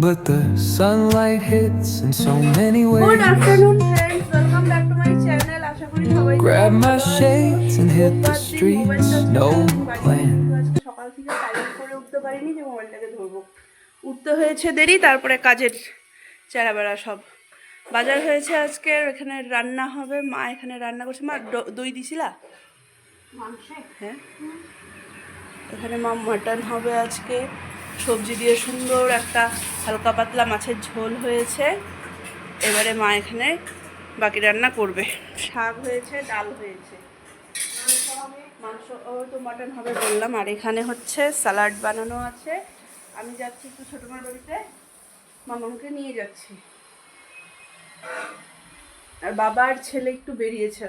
but the sunlight hits in so many ways. Good afternoon friends, welcome back to my channel. আশা করি সবাই Grab my shades and hit the streets, no plan. সকাল থেকে time করে উঠতে পারিনি যে মোবাইলটাকে ধরবো। উঠতে হয়েছে দেরি, তারপরে কাজের চারাবেড়া সব বাজার হয়েছে আজকে। এখানে রান্না হবে, মা এখানে রান্না করছে। মা দই দিছিলা? হ্যাঁ, এখানে মা মাটন হবে আজকে, সবজি দিয়ে সুন্দর একটা হালকা পাতলা মাছের ঝোল হয়েছে। এবারে মা এখানে বাকি রান্না করবে। শাক হয়েছে, ডাল হয়েছে, মাংস তো মাটন হবে বললাম। আর এখানে হচ্ছে স্যালাড বানানো আছে। আমি যাচ্ছি একটু ছোটো মার বাড়িতে, মামাকে নিয়ে যাচ্ছি। আর বাবা আর ছেলে একটু বেরিয়েছে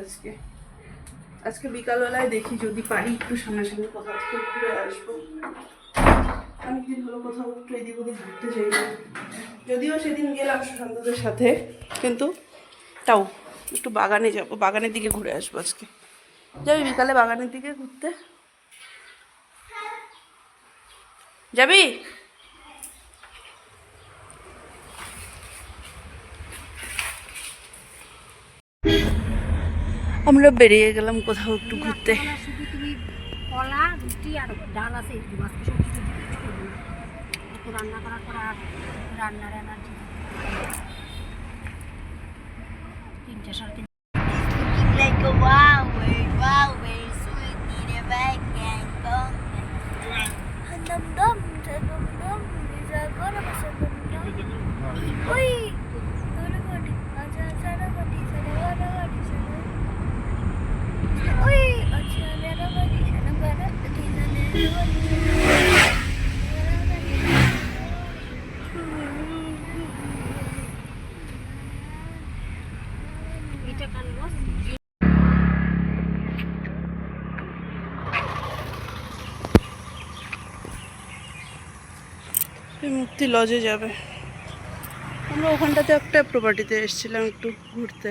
আজকে বিকালবেলায়, দেখি যদি পারি একটু সামনাসামনি কোথাও থেকে ঘুরে আসবো। অনেকদিন হলো কোথাও একটু এদিক ওদিক ঘুরতে যাই না, যদিও সেদিন গেলাম সুশান্তদের সাথে, কিন্তু তাও একটু বাগানে যাবো, বাগানের দিকে ঘুরে আসবো আজকে। যাবি বিকালে বাগানের দিকে ঘুরতে? যাবি? আমরা বেরিয়ে গেলাম কোথাও একটু ঘুরতে। রান্না করার পর আর রান্নার এনার্জি 3টা সাড়ে 3টা। Like a wow, sweet in a bag and gone. Dum dum, is a good of a dum dum. Oi, oi, মুক্তি লজে যাবে। আমরা ওখানটাতে একটা প্রপার্টিতে এসেছিলাম একটু ঘুরতে।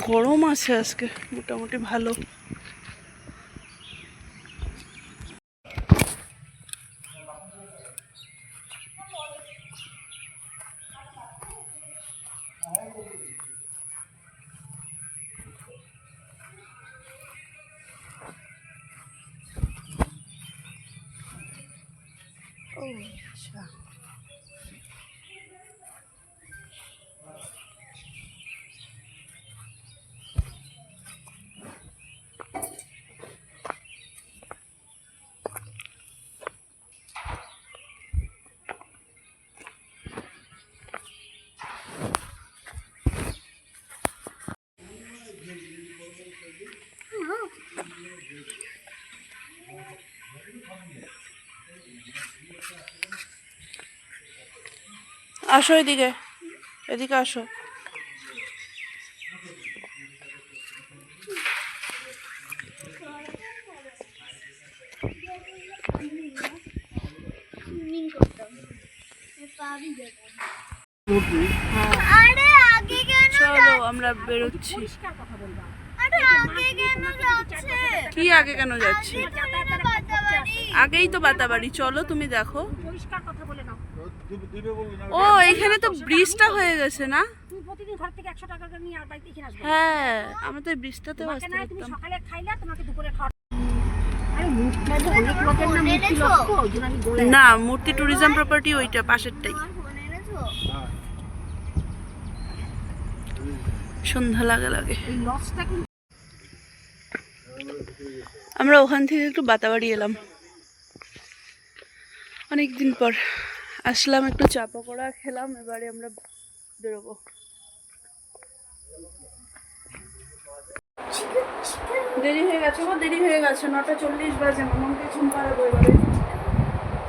গরম আছে আজকে মোটামুটি ভালো। আচ্ছা, আসো এদিকে, এদিকে আসো। চলো আমরা বেরোচ্ছি। কি আগে কেন যাচ্ছে? আগেই তো বাতাবাড়ি, চলো তুমি দেখো। ও এখানে তো ব্রিজটা হয়ে গেছে না? হ্যাঁ, আমরা তো এই ব্রিজটাতেও আসতে পারতাম। না, মূর্তি ট্যুরিজম প্রপার্টি ওইটা পাশেরটাই। সন্ধ্যা লাগে। আমরা ওখান থেকে একটু বাতাবাড়ি এলাম, অনেকদিন পর আসলাম, একটু চা পকোড়া খেলাম। এবারে আমরা বেরোবো। দেরি হয়ে গেছে, 9:40 বাজে। মামাকে ঘুম পাড়াবো এবারে।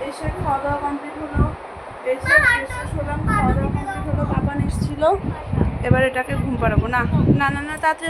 এসে খাওয়া দাওয়া কমপ্লিট হলো, এসে ফ্রেশ হলাম, খাওয়া দাওয়া কমপ্লিট হলো। পাপান এসেছিল, এবার এটাকে ঘুম পাড়াবো। না না না না, তাড়াতাড়ি